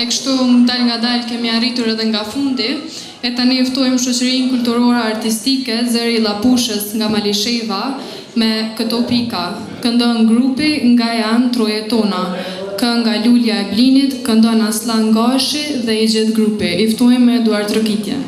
e kështu dal nga dal kemi arritur edhe nga fundi, e tani ftojmë shoqërinë kulturore artistike Zëri i Llapushës nga Malisheva me këto pika. Këndon grupi Nga janë troje tona, kënga Lulja e Blinit, këndon Aslan Gashi dhe i gjithë grupi. I ftojmë me Eduard Rokitje.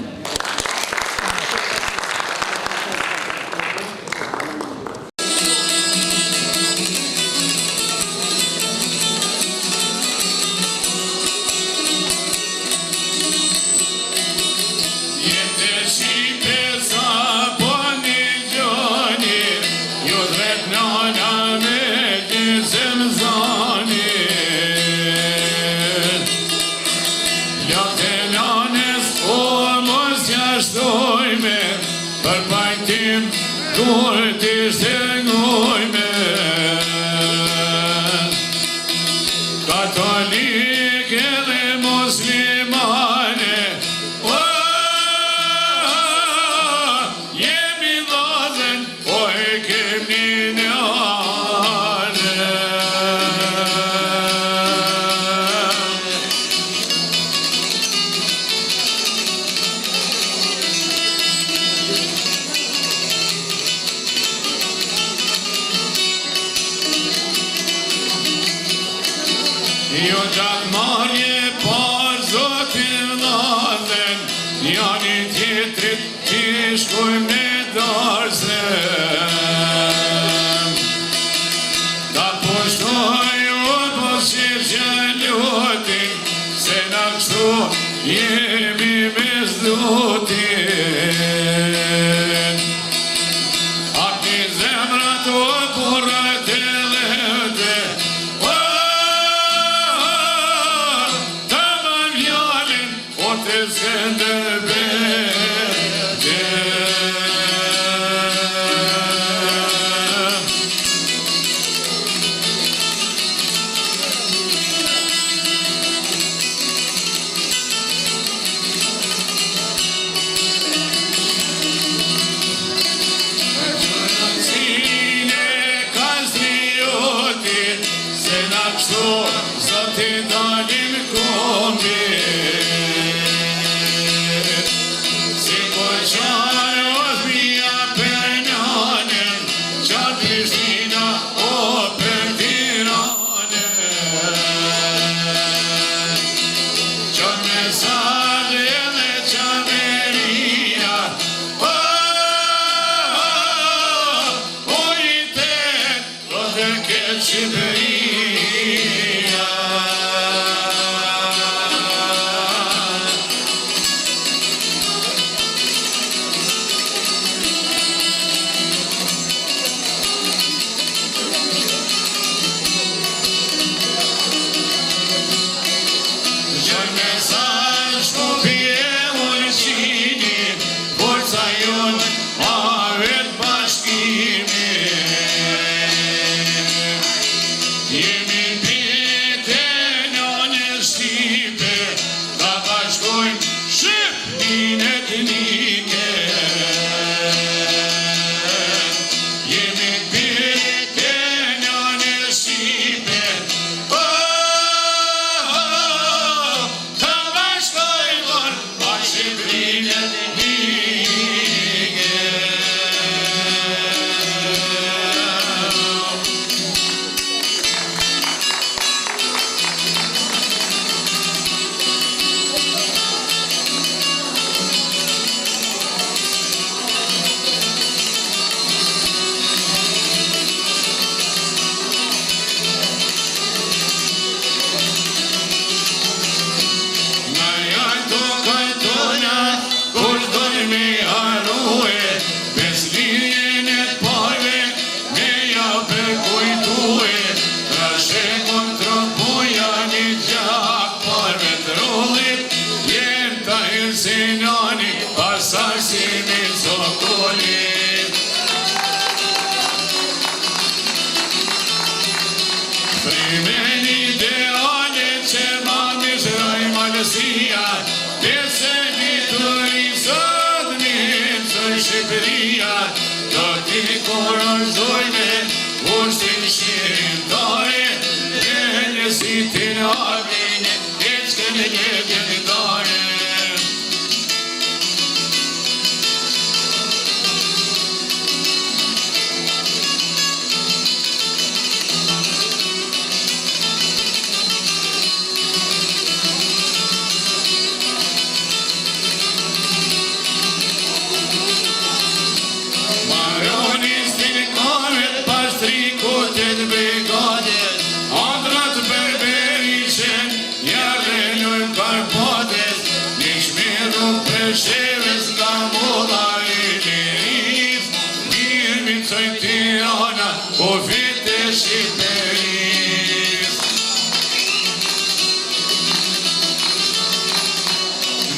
Shires nga mola I liris, mirë micoj Tirana, po vite Shqipëris.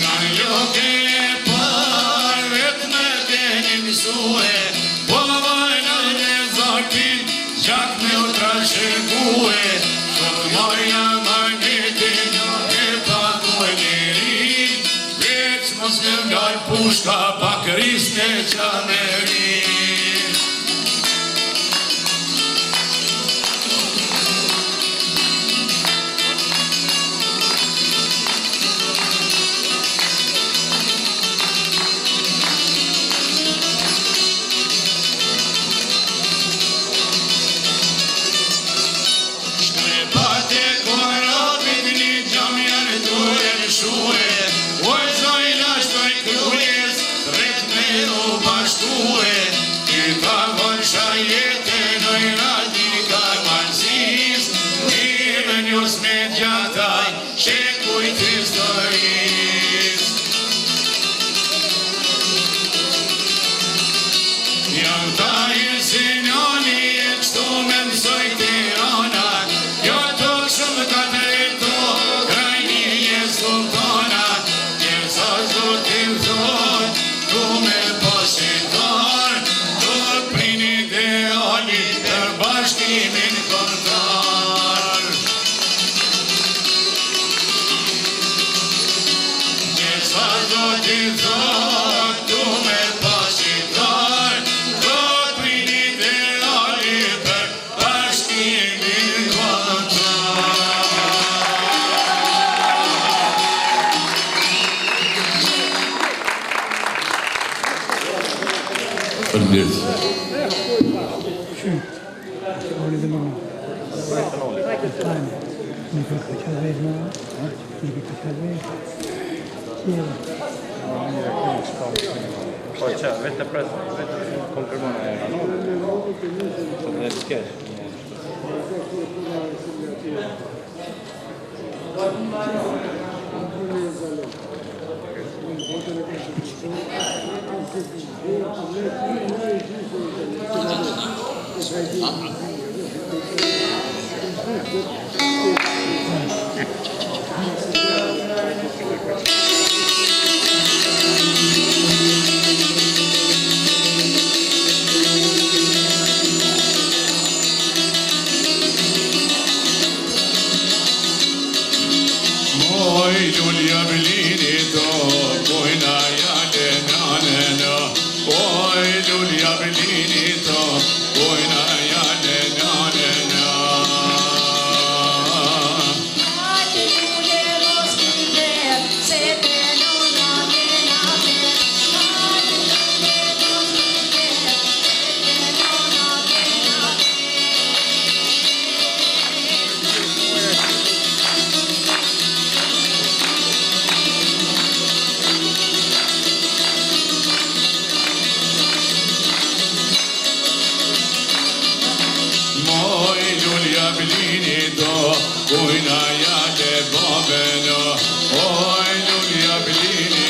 Nga loke par, vetë me keni mësue, po vajna në zakin, gjak me u trashëgue, shumë marja magnetin, e pakuaj lirin, mos me ngal pushka pa këris në qamerin. Shkrepate korabit një gjam janë duhe në shuhe, Kita vonsha jete në radikal mansis, Nime njës me gjataj, shekujt historis. Jam ta I sinjoni, e kështu me mësoj Tirana, jo të shumë ka të reto, krajni e sultana, njësa zotim thot, du me positar, bashkimin kontar. Njësa do t'i thot, du me pasitar, do t'prin ideali për bashkimin kontar. Faleminderit. Vete preso, confermano nel sketch. Giulia Bellini Pojna jale nanena Oj Giulia Bellini Pojna jale nanena Pojna jale babeno Oj Giulia Bellini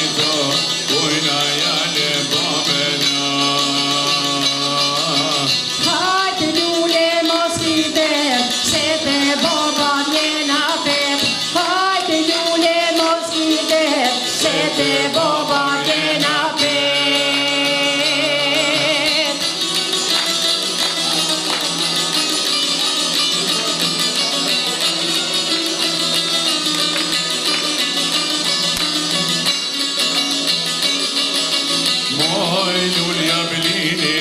Pojna jale babeno Hajde lule mos lider Se te baba njena vet Hajde lule mos lider Se te baba njena vet Giulia Bellini